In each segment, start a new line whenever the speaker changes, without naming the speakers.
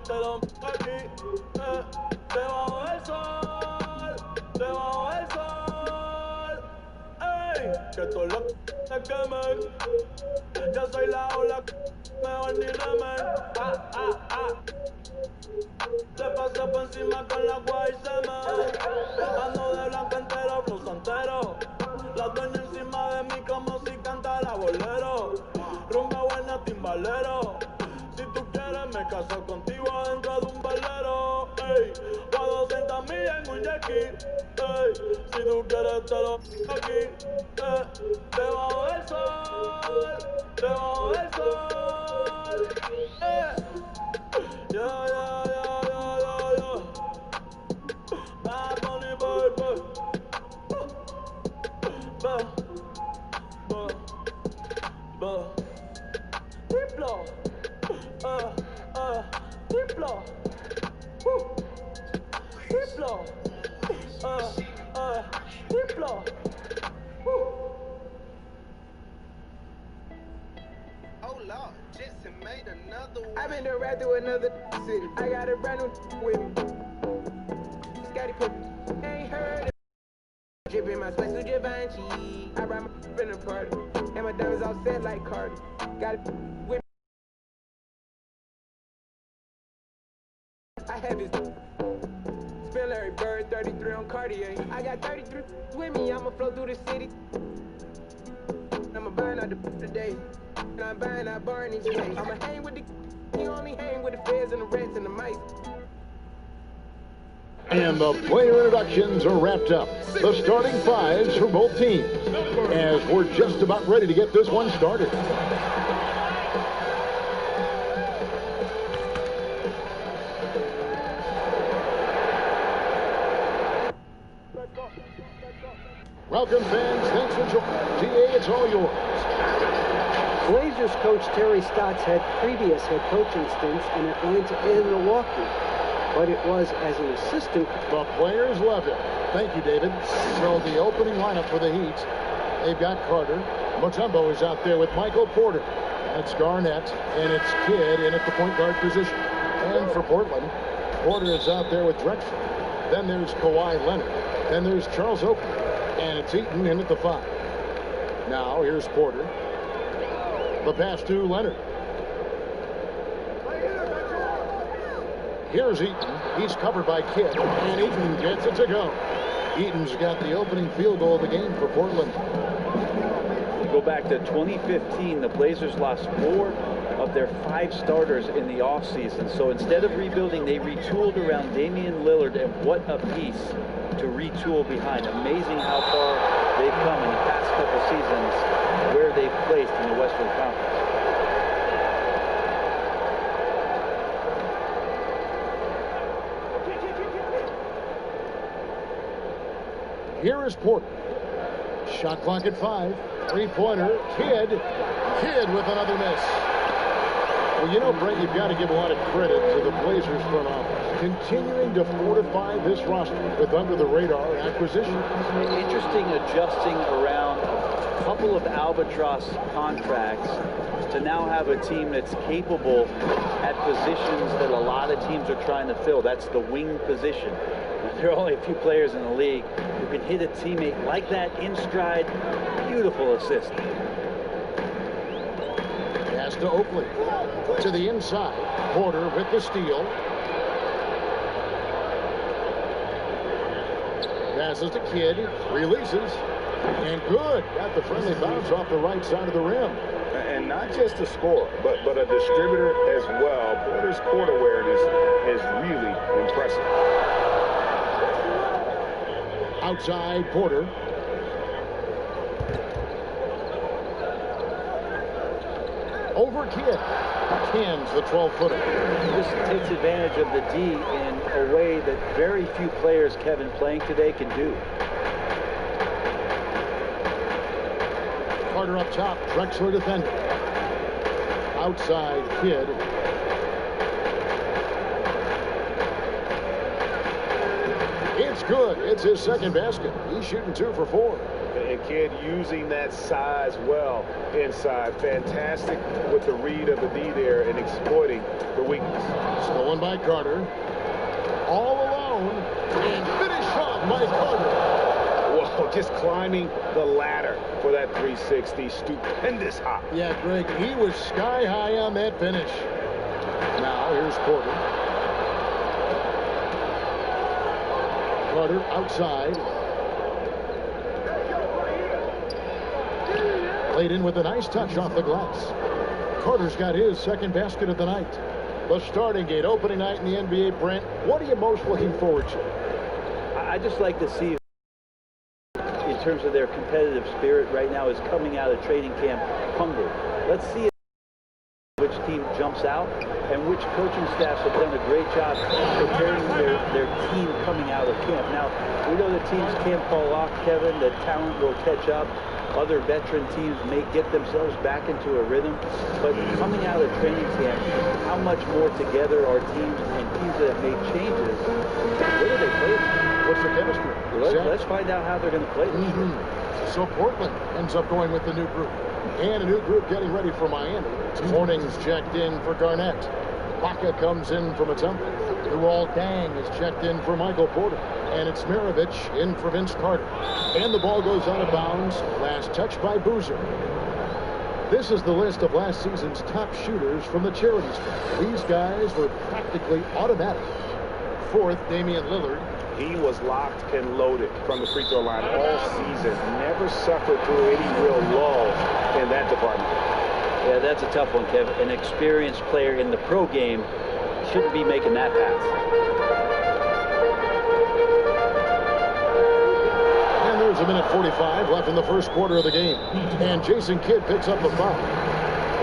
te lo aquí, debajo del sol, debajo del sol. Ey, que todo lo te quemen. Yo soy la ola, mejor ni remen. Le paso por encima con la guay y semen. Ando de blanco entero, blues entero. La dueña encima de mí como si cantara bolero. Rumba buena, timbalero. Si tú quieres me caso contigo dentro de un velero. Ey, o a 200 millas en un jet ski. Ey, si tú quieres te lo aquí. Debajo del sol, debajo del sol. Yeah, yeah, yeah, yeah, yeah, yeah. Bad Bunny, boy, boy. Diplo. Diplo. Diplo. Diplo.
Oh Lord, Jetson made another one.
I've been there right through another city. I got a brand new with me. Scotty put ain't heard it. Dripping my sweat to Givenchy. I brought my in the party. And my diamonds all set like Cardi. Got it with me. I have this spin Larry Bird 33 on Cartier. I got 33 with me. I'ma flow through the city. I'ma burn out the today. And I'm buying out Barney's place. I'ma hang with the, you only hang with the feds and the rats and the mice.
And the player introductions are wrapped up. The starting fives for both teams, as we're just about ready to get this one started. Welcome, fans. Thanks for joining. TA, it's all yours.
Blazers coach Terry Stotts had previous head coaching stints in Atlanta and Milwaukee, but it was as an assistant.
The players love it. Thank you, David. So the opening lineup for the Heat, they've got Carter. Mutombo is out there with Michael Porter. That's Garnett, and it's Kidd in at the point guard position. And for Portland, Porter is out there with Drexler. Then there's Kawhi Leonard. Then there's Charles Oakley. And it's Eaton in at the 5. Now here's Porter. The pass to Leonard. Here's Eaton. He's covered by Kidd. And Eaton gets it to go. Eaton's got the opening field goal of the game for Portland.
Go back to 2015, the Blazers lost 4 of their 5 starters in the offseason. So instead of rebuilding, they retooled around Damian Lillard, and what a piece to retool behind. Amazing how far they've come in the past couple seasons, where they've placed in the Western Conference.
Here is Porter. Shot clock at 5. Three-pointer. Kidd with another miss. Well, you know, Brett, you've got to give a lot of credit to the Blazers front office, continuing to fortify this roster with under-the-radar acquisitions.
Interesting adjusting around a couple of albatross contracts to now have a team that's capable at positions that a lot of teams are trying to fill. That's the wing position. There are only a few players in the league who can hit a teammate like that in stride. Beautiful assist.
Pass to Oakley. To the inside. Porter with the steal. Passes to Kidd. Releases. And good. Got the friendly bounce off the right side of the rim.
And not just a scorer, but a distributor as well. Porter's court awareness is really impressive.
Outside Porter. Over Kidd. Cans the 12-footer.
This takes advantage of the D in a way that very few players, Kevin, playing today can do.
Carter up top. Drexler defender. Outside Kidd. It's good. It's his second basket. He's shooting 2 for 4.
And kid using that size well inside. Fantastic with the read of the D there and exploiting the weakness.
Stolen by Carter. All alone. And finished off by Carter.
Whoa, just climbing the ladder for that 360. Stupendous hop.
Yeah, Greg, he was sky high on that finish. Now here's Porter. Carter outside. Laid in with a nice touch off the glass. Carter's got his second basket of the night. The starting gate, opening night in the NBA, Brent. What are you most looking forward to?
I just like to see, in terms of their competitive spirit right now, is coming out of training camp hungry. Let's see which team jumps out and which coaching staffs have done a great job preparing their team coming out of camp. Now, we know the teams can't fall off, Kevin. The talent will catch up. Other veteran teams may get themselves back into a rhythm, but coming out of training camp, how much more together are teams and teams that have made changes? Where do they play?
What's the chemistry?
Let's find out how they're going to play this.
So Portland ends up going with the new group. And a new group getting ready for Miami. Morning's checked in for Garnett. Baca comes in from a temple. Luol Deng is checked in for Michael Porter. And it's Maravich in for Vince Carter. And the ball goes out of bounds. Last touch by Boozer. This is the list of last season's top shooters from the Charities Fund. These guys were practically automatic. Fourth, Damian Lillard.
He was locked and loaded from the free throw line all season. Never suffered through any real lull in that department.
Yeah, that's a tough one, Kevin. An experienced player in the pro game shouldn't be making that pass.
And there's a minute 45 left in the first quarter of the game. And Jason Kidd picks up a foul.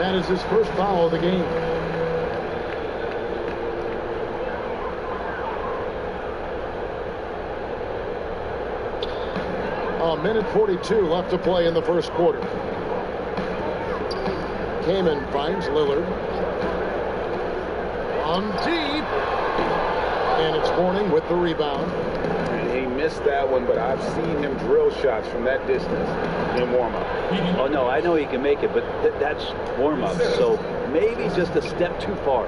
That is his first foul of the game. A minute 42 left to play in the first quarter. Kaman finds Lillard. On deep. And it's Mourning with the rebound.
And he missed that one, but I've seen him drill shots from that distance in warm-up.
Oh, no, I know he can make it, but that's warm-up. So maybe just a step too far.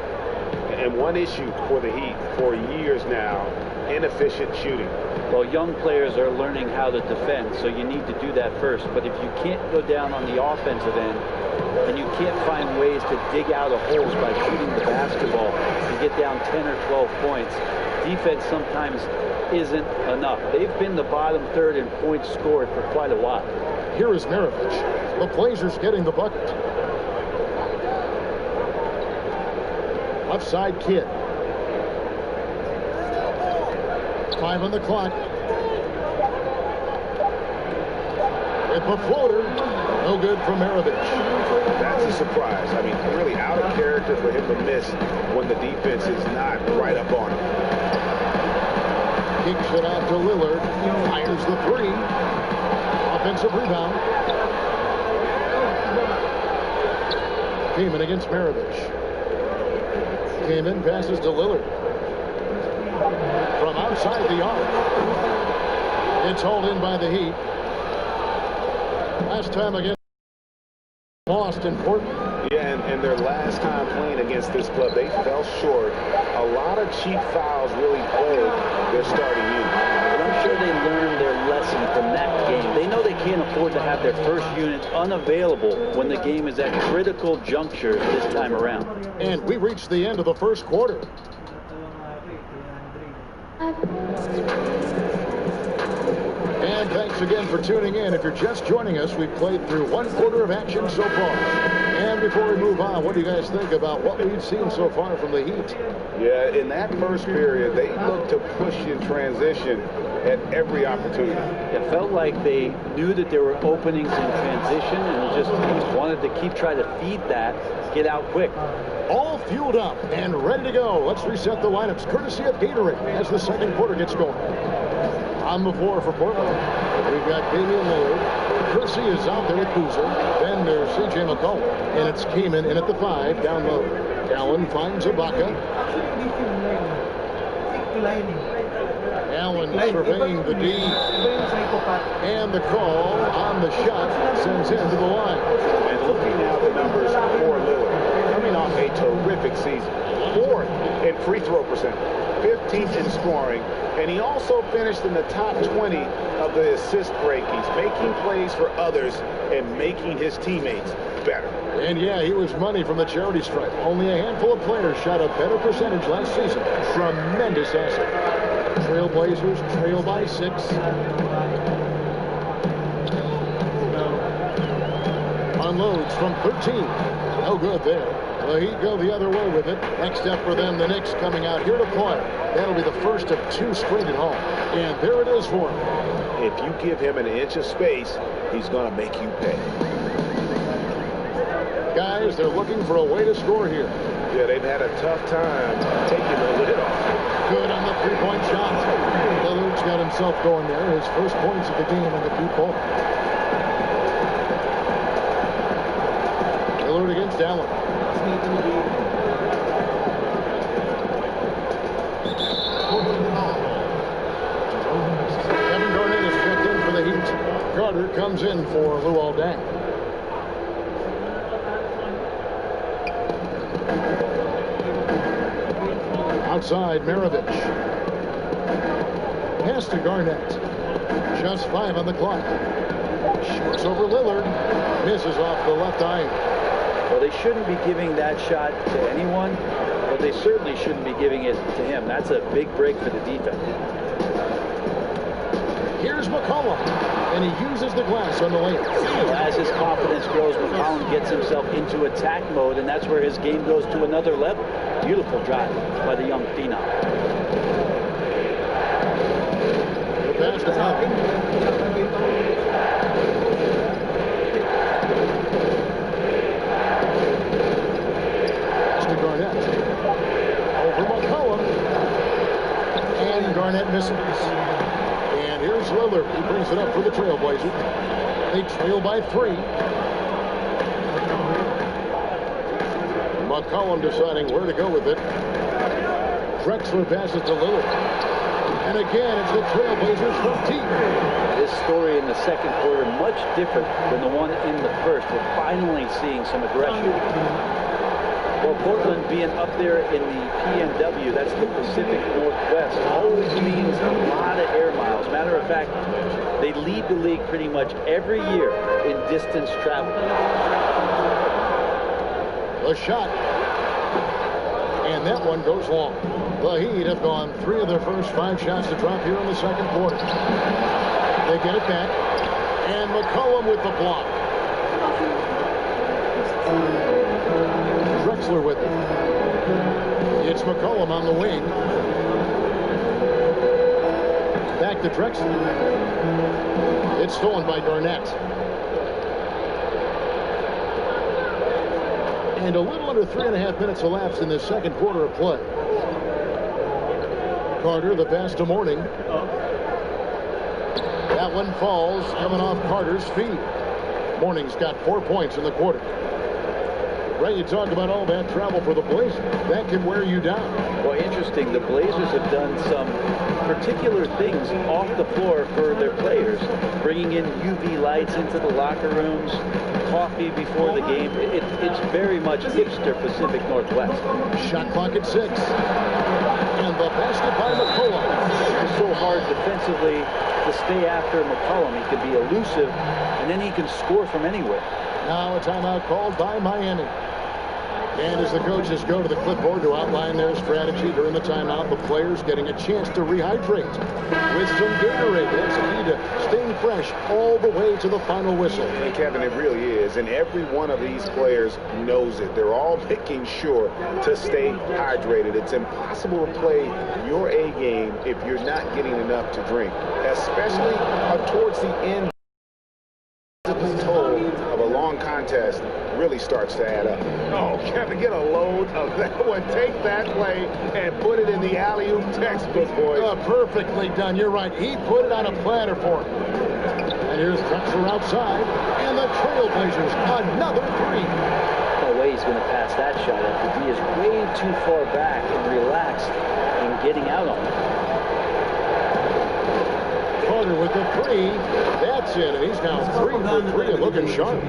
And one issue for the Heat for years now, inefficient shooting.
Well, young players are learning how to defend, so you need to do that first. But if you can't go down on the offensive end, and you can't find ways to dig out of holes by shooting the basketball and get down 10 or 12 points, defense sometimes isn't enough. They've been the bottom third in points scored for quite a while.
Here is Maravich. The Blazers getting the bucket. Left side, Kidd. 5 on the clock. With the floater. No good from Maravich.
That's a surprise. I mean, really out of character for him to miss when the defense is not right up on him.
Kicks it out to Lillard. Fires the three. Offensive rebound. Kaman against Maravich. Kaman passes to Lillard. From outside the arc. It's hauled in by the Heat. Last time again, lost in Portland.
Yeah, and their last time playing against this club, they fell short. A lot of cheap fouls really plagued their starting unit.
But I'm sure they learned their lesson from that game. They know they can't afford to have their first units unavailable when the game is at critical junctures this time around.
And we reached the end of the first quarter. And thanks again for tuning in. If you're just joining us, we've played through one quarter of action so far. And before we move on, what do you guys think about what we've seen so far from the Heat?
Yeah, in that first period, they looked to push in transition at every opportunity.
It felt like they knew that there were openings in transition and just wanted to keep trying to feed that, get out quick.
All fueled up and ready to go. Let's reset the lineups courtesy of Gatorade as the second quarter gets going. On the floor for Portland, we've got Damian Lillard. Kersey is out there with Boozer. Then there's C.J. McCollum. And it's Kaman in at the 5, down low. Allen finds Ibaka. Allen Allen surveying the D. And the call on the shot sends him to the line.
And looking at the numbers for Lillard, coming off a terrific season. 4th in free throw percentage, 15th in scoring, and he also finished in the top 20 of the assist breakies, making plays for others and making his teammates better.
And yeah, he was money from the charity stripe. Only a handful of players shot a better percentage last season. Tremendous asset. Trailblazers trail by 6. Unloads from 13. No good there. The Heat go the other way with it. Next step for them, the Knicks coming out here to play. That'll be the first of 2 straight at home. And there it is for him.
If you give him an inch of space, he's going to make you pay.
Guys, they're looking for a way to score here.
Yeah, they've had a tough time taking the lid off.
Good on the three-point shot. Lillard's got himself going there. His first points of the game in the deep ball. Lillard against Allen. Kevin Garnett is checked in for the Heat. Carter comes in for Luol Deng. Outside, Maravich. Pass to Garnett. Just 5 on the clock. Shoots over Lillard. Misses off the left eye.
Well, they shouldn't be giving that shot to anyone, but they certainly shouldn't be giving it to him. That's a big break for the defense.
Here's McCollum, and he uses the glass on the layup.
As his confidence grows, McCollum gets himself into attack mode, and that's where his game goes to another level. Beautiful drive by the young phenom.
The pass to Allen. Garnett. Over McCollum. And Garnett misses. And here's Lillard. He brings it up for the Trailblazers. They trail by 3. McCollum deciding where to go with it. Drexler passes to Lillard. And again, it's the Trailblazers from deep.
This story in the second quarter much different than the one in the first. We're finally seeing some aggression. Well, Portland being up there in the PNW, that's the Pacific Northwest, always means a lot of air miles. Matter of fact, they lead the league pretty much every year in distance travel.
The shot. And that one goes long. The Heat have gone 3 of their first 5 shots to drop here in the second quarter. They get it back. And McCollum with the block. Drexler with it. It's McCollum on the wing. Back to Drexler. It's stolen by Garnett. And a little under 3.5 minutes elapsed in the second quarter of play. Carter, the pass to Mourning. That one falls, coming off Carter's feet. Mourning's got 4 points in the quarter. Right, you talk about all that travel for the Blazers. That can wear you down.
Well, interesting. The Blazers have done some particular things off the floor for their players, bringing in UV lights into the locker rooms, coffee before the game. It's very much hipster Pacific Northwest.
Shot clock at 6. And the basket by McCollum.
It's so hard defensively to stay after McCollum. He can be elusive, and then he can score from anywhere.
Now a timeout called by Miami. And as the coaches go to the clipboard to outline their strategy during the timeout, the players getting a chance to rehydrate with some Gatorade. That's key to staying fresh all the way to the final whistle.
And Kevin, it really is. And every one of these players knows it. They're all making sure to stay hydrated. It's impossible to play your A game if you're not getting enough to drink, especially towards the end. The toll of a long contest really starts to add up. Oh, Kevin, get a load of that one. Take that play and put it in the alley-oop textbook, boys.
Perfectly done. You're right. He put it on a platter for him. And here's Drexler outside. And the Trailblazers, another 3.
No way he's going to pass that shot after he is way too far back and relaxed and getting out on it.
Leonard with the three. That's it, and he's now 3 for 3 and looking sharp.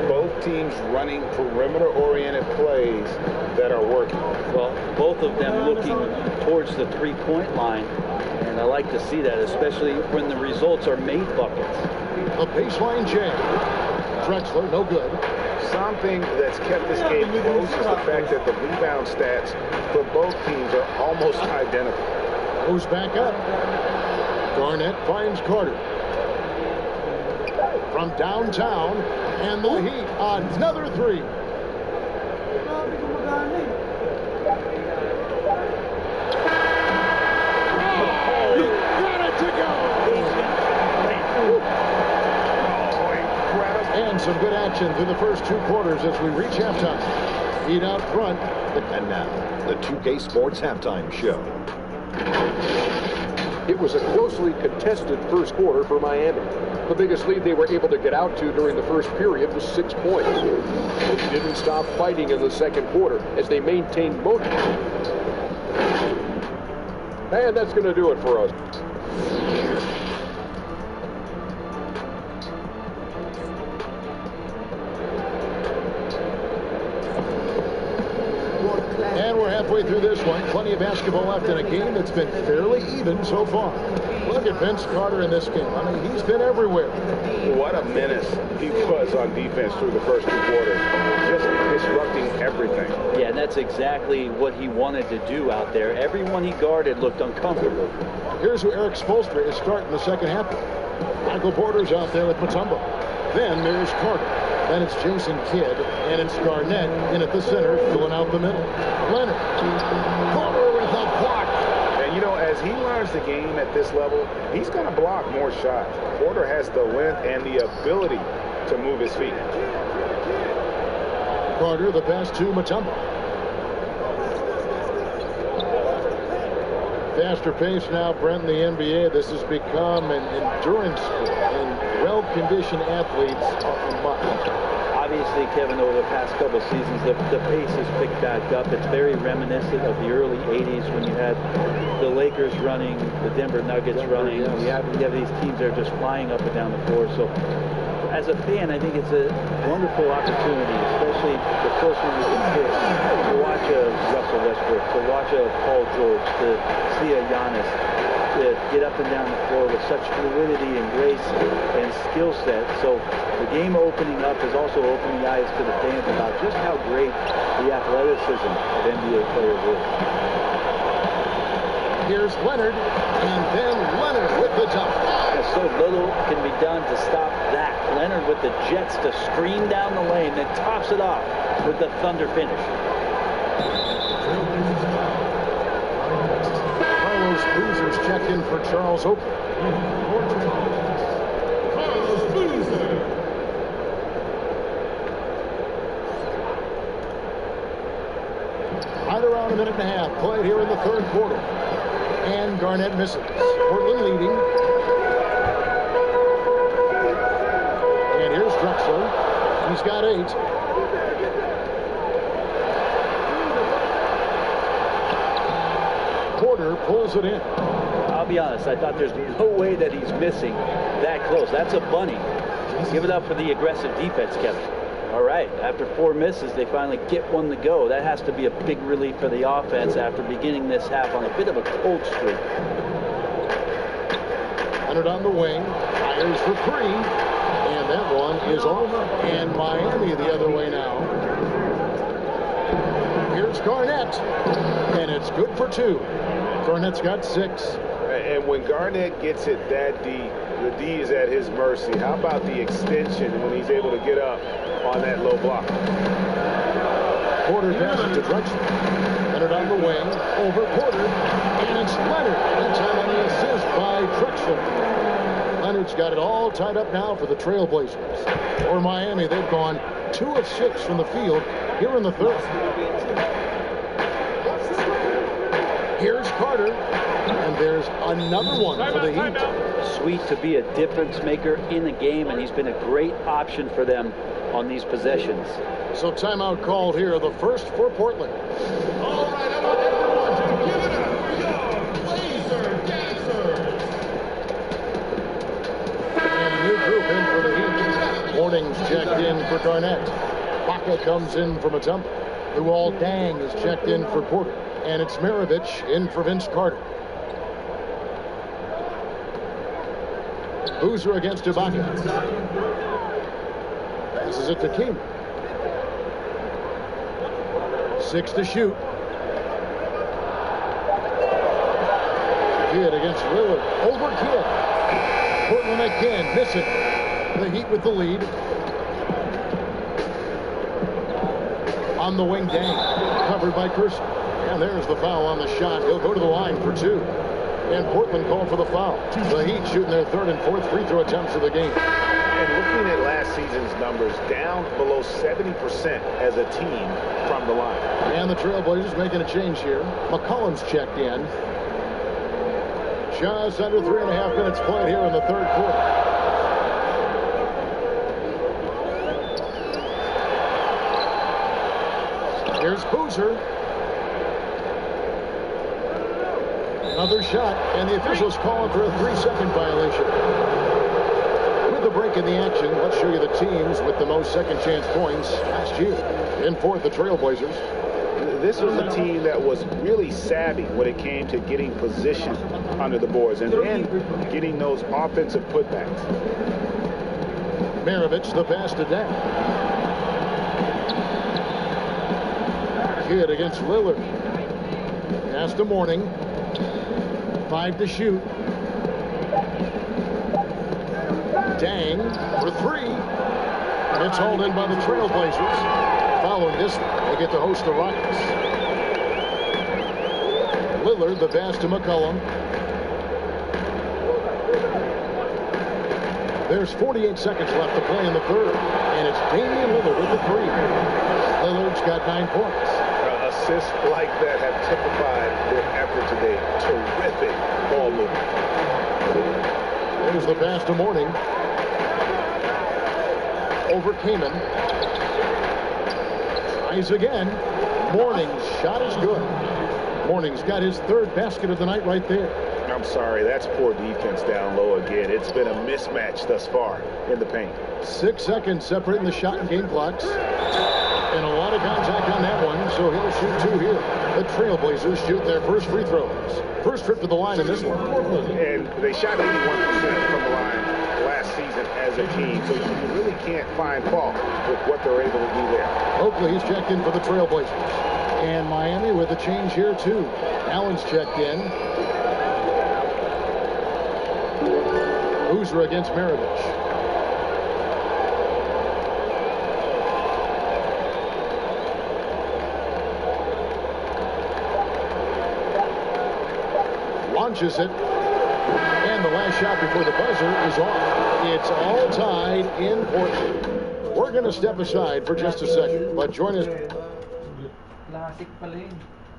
Both teams running perimeter-oriented plays that are working.
Well, both of them looking towards the three-point line, and I like to see that, especially when the results are made buckets.
A baseline jam. Drexler, no good.
Something that's kept this game close is the fact that the rebound stats for both teams are almost identical.
Goes back up. Garnett finds Carter. From downtown, and the Heat, another three. And some good action through the first 2 quarters as we reach halftime. Heat out front.
And now, the 2K Sports Halftime Show.
It was a closely contested first quarter for Miami. The biggest lead they were able to get out to during the first period was 6 points. They didn't stop fighting in the second quarter as they maintained motion. And that's going to do it for us.
And we're halfway through this one. Plenty of basketball left in a game that's been fairly even so far. Look at Vince Carter in this game. I mean, he's been everywhere.
What a menace he was on defense through the first 2 quarters. Just disrupting everything.
Yeah, and that's exactly what he wanted to do out there. Everyone he guarded looked uncomfortable.
Here's who Eric Spoelstra is starting the second half. Michael Porter's out there with Mutombo. Then there's Carter. Then it's Jason Kidd, and it's Garnett in at the center, filling out the middle. Leonard. Porter with a block.
And, you know, as he learns the game at this level, he's going to block more shots. Porter has the length and the ability to move his feet.
Carter, the pass to Mutombo. Faster pace now, Brent, in the NBA. This has become an endurance sport, and well-conditioned athletes are must.
Obviously, Kevin, over the past couple seasons, the pace has picked back up. It's very reminiscent of the early 80s when you had the Lakers running, the Denver Nuggets running.
Yes.
You have these teams that are just flying up and down the floor. So as a fan, I think it's a wonderful opportunity, especially the first one you can hit, to watch a Russell Westbrook, to watch a Paul George, to see a Giannis, to get up and down the floor with such fluidity and grace and skill set. So the game opening up is also opening eyes to the fans about just how great the athleticism of NBA players is.
Here's Leonard, and then Leonard with the jump.
And so little can be done to stop that. Leonard with the jets to stream down the lane, then tops it off with the thunder finish.
Carlos Boozer's check in for Charles Oakley.
Carlos Boozer.
Right around a minute and a half played here in the third quarter. And Garnett misses. Portland leading. And here's Drexler. He's got 8. Porter pulls it in.
I'll be honest, I thought there's no way that he's missing that close. That's a bunny. Give it up for the aggressive defense, Kevin. All right, after 4 misses, they finally get one to go. That has to be a big relief for the offense after beginning this half on a bit of a cold streak.
Leonard on the wing, fires for 3, and that one is off. And Miami the other way now. Here's Garnett, and it's good for 2. Garnett's got 6.
And when Garnett gets it that deep, the D is at his mercy. How about the extension when he's able to get up on that low block?
Porter passes to Drexler. Leonard on the wing, over Porter, and it's Leonard. That's on the assist by Drexler. Leonard's got it all tied up now for the Trailblazers. For Miami, they've gone 2 of 6 from the field here in the third. Here's Carter, and there's another one for the Heat.
Sweet to be a difference maker in the game, and he's been a great option for them on these possessions.
So timeout called here, the first for Portland.
All right, I want everyone to give it up for your Blazer dancers.
Jennings checked in for Garnett. Baca comes in for Mutombo. Luol Deng is checked in for Porter. And it's Maravich in for Vince Carter. Boozer against Ibaka. Passes it to King. 6 to shoot. Kidd against Lillard. Over Kidd. Portland again, missing. The Heat with the lead. On the wing, Dang. Covered by Curson. And there's the foul on the shot. He'll go to the line for 2. And Portland called for the foul. The Heat shooting their 3rd and 4th free throw attempts of the game.
And looking at last season's numbers, down below 70% as a team from the line.
And the Trailblazers making a change here. McCollum's checked in. Just under 3.5 minutes played here in the 3rd quarter. Here's Boozer. Another shot, and the officials calling for a 3-second violation. With a break in the action, let's show you the teams with the most second chance points last year. In 4th, the Trailblazers.
This was a team that was really savvy when it came to getting position under the boards and then getting those offensive putbacks.
Maravich, the pass to Deng. Kidd against Lillard. Pass to Mourning. 5 to shoot. Deng for 3. And it's hauled in by the Trailblazers. Following this, they get to host the Rockets. Lillard, the pass to McCollum. There's 48 seconds left to play in the 3rd. And it's Damian Lillard with the 3. Lillard's got 9 points.
Assists like that have typified their effort today. Terrific ball movement.
There's the pass to Mourning. Over Kaman. Tries again. Mourning's shot is good. Mourning's got his 3rd basket of the night right there.
I'm sorry, that's poor defense down low again. It's been a mismatch thus far in the paint.
6 seconds separating the shot and game clocks. And a lot of contact on that one, so he'll shoot 2 here. The Trailblazers shoot their first free throws. First trip to the line in this one.
And they shot 81% from the line last season as a team, so you really can't find fault with what they're able to do there.
Oakley's checked in for the Trailblazers. And Miami with a change here, too. Allen's checked in. Boozer against Maravich. Launches it. And the last shot before the buzzer is off. It's all tied in Portland. We're going to step aside for just a second, but join us.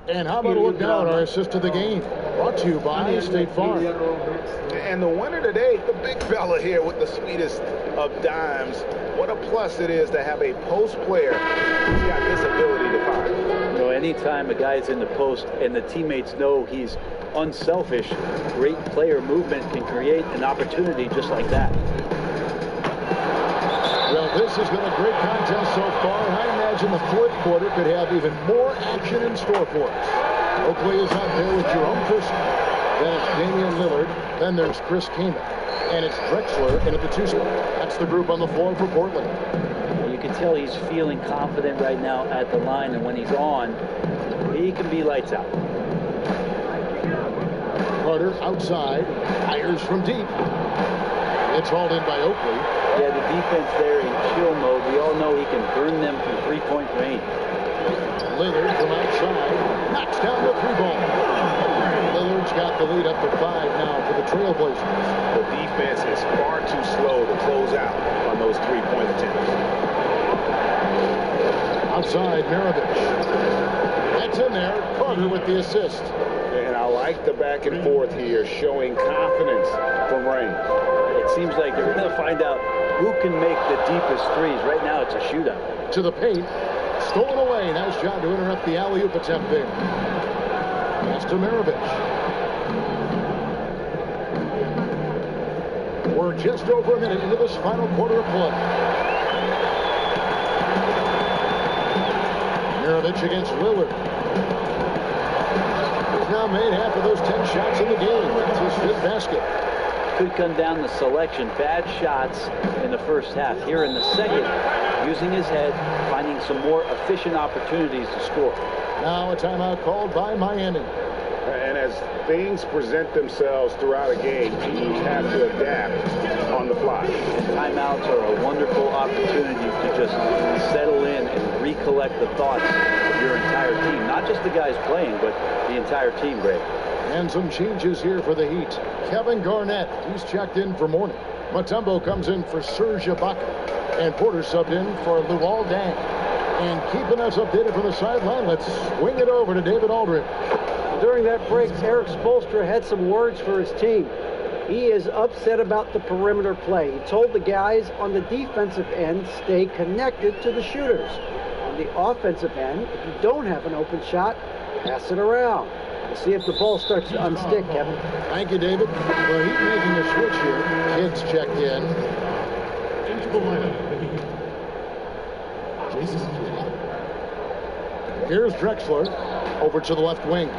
And how about a look down our assist to the game? Brought to you by State Farm.
And the winner today, the big fella here with the sweetest of dimes. What a plus it is to have a post player who's got this ability to find.
You know, anytime a guy's in the post and the teammates know he's unselfish, great player movement can create an opportunity just like that.
Well, this has been a great contest so far, and I imagine the 4th quarter could have even more action in store for us. Oakley is out there with Jerome Curson. Then it's Damian Lillard. Then there's Chris Kaman. And it's Drexler in at the 2 spot. That's the group on the floor for Portland.
You can tell he's feeling confident right now at the line, and when he's on, he can be lights out.
Carter outside, fires from deep. It's hauled in by Oakley.
Yeah, the defense there in chill mode. We all know he can burn them from 3-point range.
Lillard from outside, knocks down the 3-ball. Lillard's got the lead up to 5 now for the Trailblazers.
The defense is far too slow to close out on those 3-point attempts.
Outside, Maravich. That's in there. Carter with the assist.
And I like the back and forth here, showing confidence from range.
It seems like they're going to find out who can make the deepest threes. Right now, it's a shootout.
To the paint. Stolen away. Nice job to interrupt the alley-oop attempt there. Pass to Maravich. We're just over a minute into this final quarter of play. switch against Lillard. He's now made half of those 10 shots in the game. That's his 5th basket.
Could come down to selection. Bad shots in the first half. Here in the second, using his head, finding some more efficient opportunities to score.
Now a timeout called by Miami.
And as things present themselves throughout a game, teams have to adapt on the fly.
And timeouts are a wonderful opportunity to just settle in and recollect the thoughts of your entire team. Not just the guys playing, but the entire team, Greg.
And some changes here for the Heat. Kevin Garnett, he's checked in for Morning. Mutombo comes in for Serge Ibaka. And Porter subbed in for Luol Deng. And keeping us updated from the sideline, let's swing it over to David Aldridge.
During that break, Eric Spoelstra had some words for his team. He is upset about the perimeter play. He told the guys on the defensive end, stay connected to the shooters. On the offensive end, if you don't have an open shot, pass it around. We'll see if the ball starts to unstick, Kevin.
Thank you, David. Well, he's making a switch here. Kids checked in. Into the lineup. Jason Kidd. Here's Drexler over to the left wing.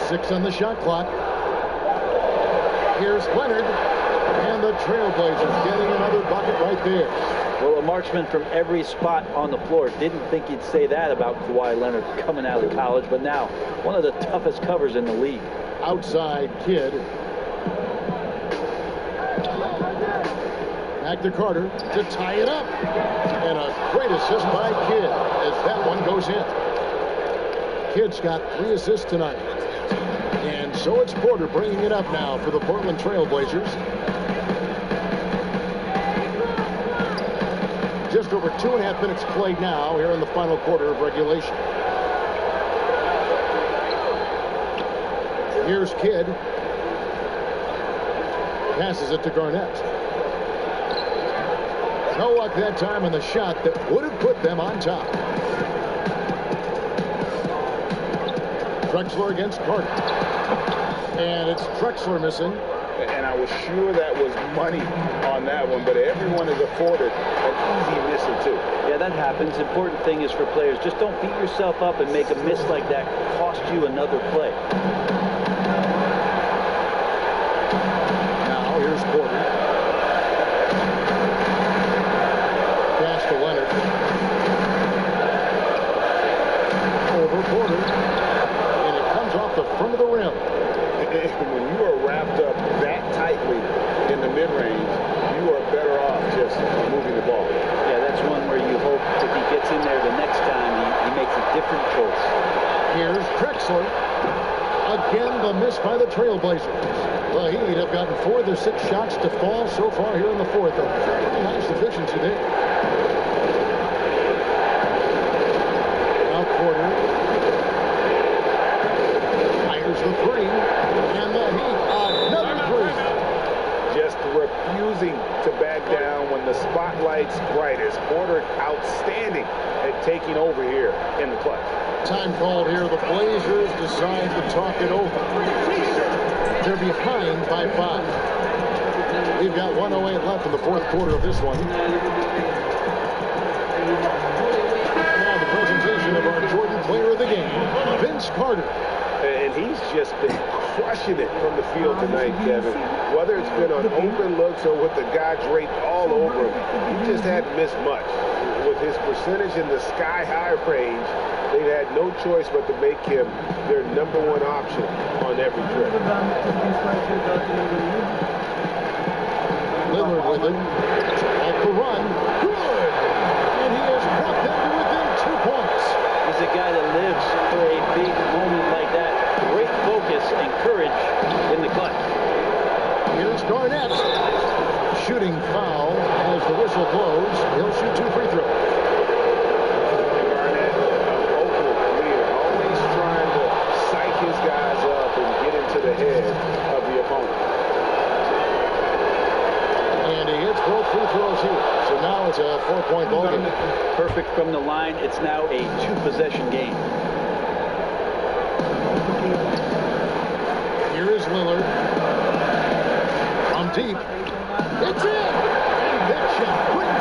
Six on the shot clock. Here's Leonard. And the Trailblazers getting another bucket right there.
Well, a marksman from every spot on the floor. Didn't think you'd say that about Kawhi Leonard coming out of college, but now one of the toughest covers in the league.
Outside Kidd. Back to Carter to tie it up. And a great assist by Kidd as that one goes in. Kidd's got 3 assists tonight. And so it's Porter bringing it up now for the Portland Trailblazers. Just over 2.5 minutes played now here in the final quarter of regulation. Here's Kidd. Passes it to Garnett. No luck that time on the shot that would have put them on top. Drexler against Carter. And it's Drexler missing.
And I was sure that was money on that one, but everyone is afforded an easy misser too.
Yeah, that happens. Important thing is for players, just don't beat yourself up and make a miss like that cost you another play.
Now here's Porter. Pass to Leonard. Over Porter. And it comes off the front of the rim.
When you are wrapped up that tightly in the mid-range, you are better off just moving the ball.
Yeah, that's one where you hope if he gets in there the next time, he makes a different choice.
Here's Drexler. Again, the miss by the Trailblazers. The Heat have gotten 4 of their 6 shots to fall so far here in the fourth. Pretty nice efficiency there. Now Porter. Fires the 3. And the Heat, another 3.
Just refusing to back down when the spotlight's brightest. Porter outstanding at taking over here in the clutch.
Time called here. The Blazers decide to talk it over. They're behind by 5. We've got 1:08 left in the fourth quarter of this one. Now the presentation of our Jordan Player of the Game, Vince Carter.
And he's just been crushing it from the field tonight, Kevin. Whether it's been on open looks or with the guy draped all over him, he just hadn't missed much. With his percentage in the sky-high range, they've had no choice but to make him their #1 option on every trip.
Lillard with it. Off the run. Good! And he has brought them to within 2 points.
He's a guy that lives for a big moment like that. Great focus and courage in the clutch.
Here's Garnett. Shooting foul as the whistle blows. He'll shoot 2 free throws.
Garnett, a vocal leader, always trying to psych his guys up and get into the head of the opponent.
And he hits both free throws here. So now it's a 4-point ball game.
Perfect from the line. It's now a 2-possession game.
Here is Lillard. From deep. It's in! And that shot couldn't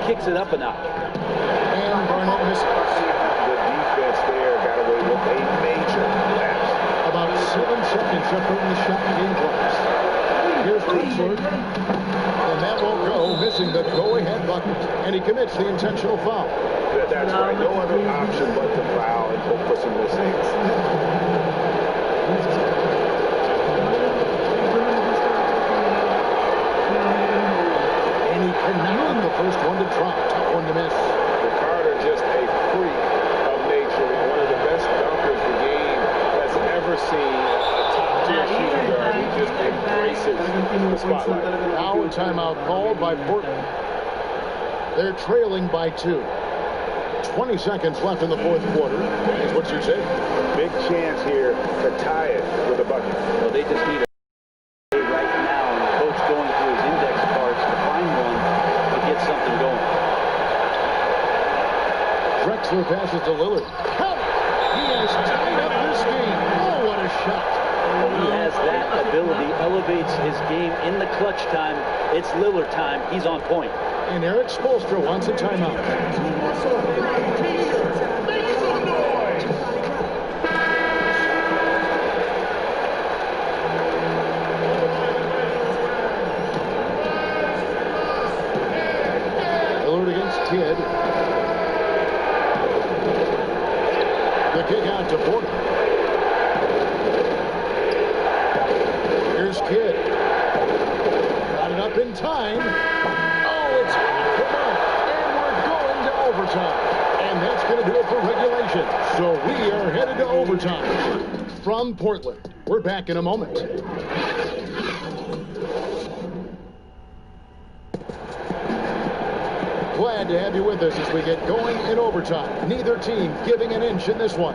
kicks it up a notch.
And Barnett misses.
The defense there got away with a major lapse.
About 7 seconds separating the shot and game clocks. Here's Drexler. And that won't go, missing the go-ahead button. And he commits the intentional foul.
That's right. No other option but to foul and hope for some mistakes.
And he cannot be the first one to drop. Tough one to miss.
Carter just a freak of nature. One of the best dunkers the game has ever seen. A top-tier shooting guard. He just embraces the spotlight.
Now a timeout called by Portland. They're trailing by 2. 20 seconds left in the fourth quarter. Is what you said.
Big chance here to tie it with a bucket.
Well, they just need a right now, and the coach going through his index cards to find one to get something going.
Drexler passes to Lillard. Count! He has tied up this game. Oh, what a shot.
He has that ability, elevates his game in the clutch time. It's Lillard time. He's on point.
And Eric Spoelstra wants a timeout. Lillard against Kidd. The kick out to Porter. Here's Kidd. Got it up in time. Oh, it's off the mark. And we're going to overtime. And that's going to do it for regulation. So we are headed to overtime. From Portland, we're back in a moment. Glad to have you with us as we get going in overtime. Neither team giving an inch in this one.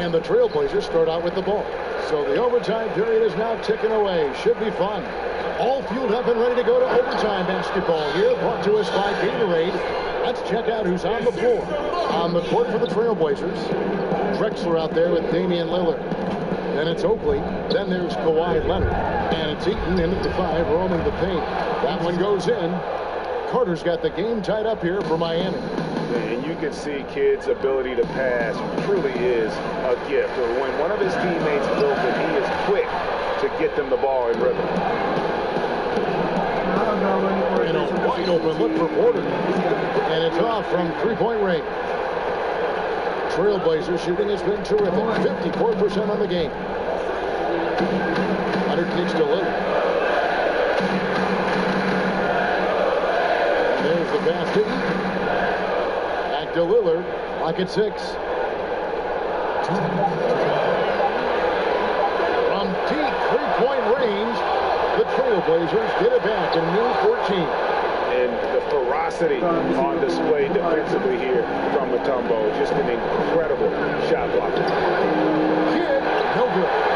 And the Trailblazers start out with the ball. So the overtime period is now ticking away. Should be fun. All fueled up and ready to go to overtime basketball here. Brought to us by Gatorade. Let's check out who's on the floor. On the court for the Trailblazers. Drexler out there with Damian Lillard. Then it's Oakley. Then there's Kawhi Leonard. And it's Eaton in at the 5, roaming the paint. That one goes in. Carter's got the game tied up here for Miami.
And you can see Kidd's ability to pass truly is a gift. When one of his teammates builds it, he is quick to get them the ball in rhythm.
And a wide open look for Porter. And it's off from three-point range. Trailblazers shooting has been terrific. 54% on the game. Leonard kicks to Lillard. And there's the pass to Eaton. Back to Lillard. Clock at 6. From deep three-point range, the Trailblazers get it back in new 14.
And the ferocity on display defensively here from Mutombo. Just an incredible shot blocker.
Kidd, no good.